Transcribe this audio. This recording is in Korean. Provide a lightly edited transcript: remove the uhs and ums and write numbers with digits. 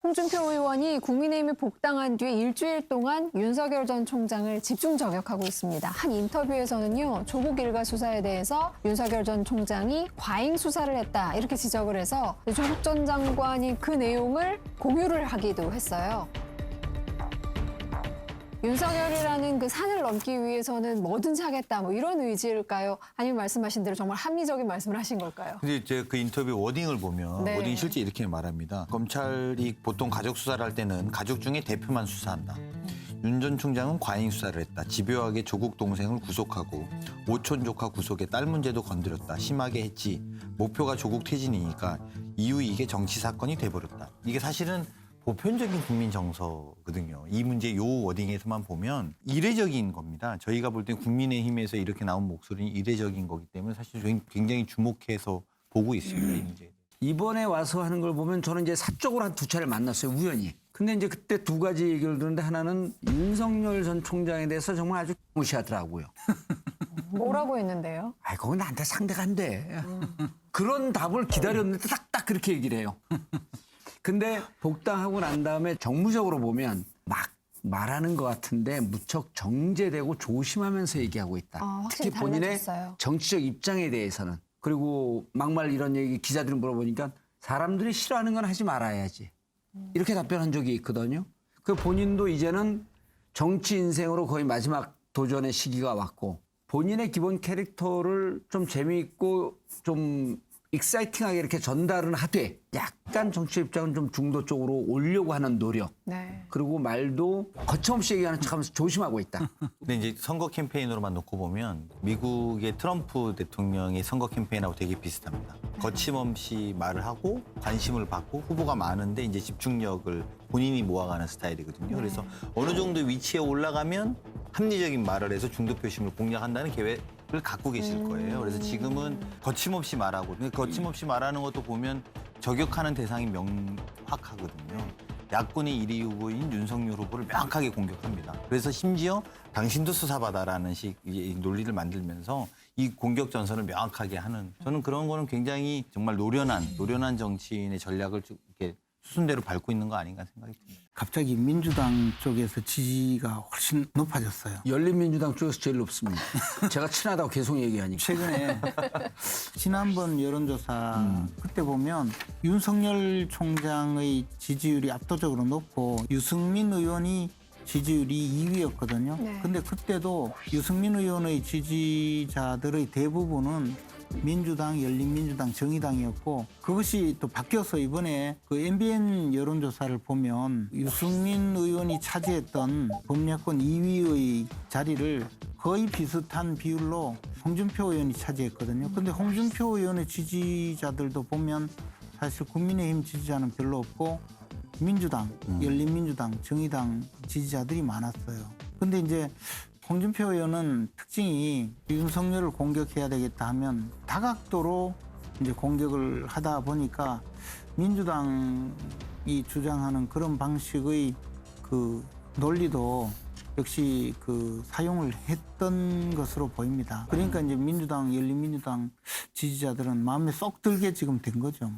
홍준표 의원이 국민의힘에 복당한 뒤 일주일 동안 윤석열 전 총장을 집중 저격하고 있습니다. 한 인터뷰에서는요, 조국 일가 수사에 대해서 윤석열 전 총장이 과잉 수사를 했다 이렇게 지적을 해서 조국 전 장관이 그 내용을 공유를 하기도 했어요. 윤석열이라는 그 산을 넘기 위해서는 뭐든지 하겠다 뭐 이런 의지일까요? 아니면 말씀하신 대로 정말 합리적인 말씀을 하신 걸까요? 근데 제가 그 인터뷰 워딩을 보면 네. 워딩이 실제 이렇게 말합니다. 검찰이 보통 가족 수사를 할 때는 가족 중에 대표만 수사한다. 윤 전 총장은 과잉 수사를 했다. 집요하게 조국 동생을 구속하고 오촌 조카 구속에 딸 문제도 건드렸다. 심하게 했지. 목표가 조국 퇴진이니까 이후 이게 정치 사건이 돼버렸다. 이게 사실은 보편적인 국민 정서거든요. 이 문제 요 워딩에서만 보면 이례적인 겁니다. 저희가 볼 때 국민의힘에서 이렇게 나온 목소리는 이례적인 거기 때문에 사실 굉장히 주목해서 보고 있습니다. 이 문제에. 이번에 와서 하는 걸 보면 저는 이제 사적으로 한 두 차례 만났어요, 우연히. 근데 이제 그때 두 가지 얘기를 들었는데 하나는 윤석열 전 총장에 대해서 정말 아주 무시하더라고요. 뭐라고 했는데요? 아이, 그건 나한테 상대가 안 돼. 그런 답을 기다렸는데 딱 그렇게 얘기를 해요. 근데 복당하고 난 다음에 정무적으로 보면 막 말하는 것 같은데 무척 정제되고 조심하면서 얘기하고 있다. 확실히 특히 본인의 달라졌어요. 정치적 입장에 대해서는. 그리고 막말 이런 얘기 기자들이 물어보니까 사람들이 싫어하는 건 하지 말아야지. 이렇게 답변한 적이 있거든요. 그 본인도 이제는 정치 인생으로 거의 마지막 도전의 시기가 왔고 본인의 기본 캐릭터를 좀 재미있고 좀 익사이팅하게 이렇게 전달은 하되 약간 정치 입장은 좀 중도 쪽으로 오려고 하는 노력. 네. 그리고 말도 거침없이 얘기하는 척하면서 조심하고 있다. 근데 이제 선거 캠페인으로만 놓고 보면 미국의 트럼프 대통령의 선거 캠페인하고 되게 비슷합니다. 거침없이 말을 하고 관심을 받고 후보가 많은데 이제 집중력을 본인이 모아가는 스타일이거든요. 그래서 어느 정도 위치에 올라가면 합리적인 말을 해서 중도 표심을 공략한다는 계획을 갖고 계실 거예요. 그래서 지금은 거침없이 말하고, 근데 거침없이 말하는 것도 보면 저격하는 대상이 명확하거든요. 야권의 1위 후보인 윤석열 후보를 명확하게 공격합니다. 그래서 심지어 당신도 수사받아라는 식의 논리를 만들면서 이 공격 전선을 명확하게 하는, 저는 그런 거는 굉장히 정말 노련한 정치인의 전략을 쭉 이렇게 수순대로 밟고 있는 거 아닌가 생각이 듭니다. 갑자기 민주당 쪽에서 지지가 훨씬 높아졌어요. 열린민주당 쪽에서 제일 높습니다. 제가 친하다고 계속 얘기하니까. 최근에 지난번 여론조사 그때 보면 윤석열 총장의 지지율이 압도적으로 높고 유승민 의원이 지지율이 2위였거든요. 네. 근데 그때도 유승민 의원의 지지자들의 대부분은 민주당, 열린민주당, 정의당이었고 그것이 또 바뀌어서 이번에 그 MBN 여론조사를 보면 유승민 의원이 차지했던 범야권 2위의 자리를 거의 비슷한 비율로 홍준표 의원이 차지했거든요. 근데 홍준표 의원의 지지자들도 보면 사실 국민의힘 지지자는 별로 없고 민주당, 열린민주당, 정의당 지지자들이 많았어요. 근데 이제 홍준표 의원은 특징이 윤석열을 공격해야 되겠다 하면 다각도로 이제 공격을 하다 보니까 민주당이 주장하는 그런 방식의 그 논리도 역시 그 사용을 했던 것으로 보입니다. 그러니까 이제 민주당, 열린민주당 지지자들은 마음에 쏙 들게 지금 된 거죠.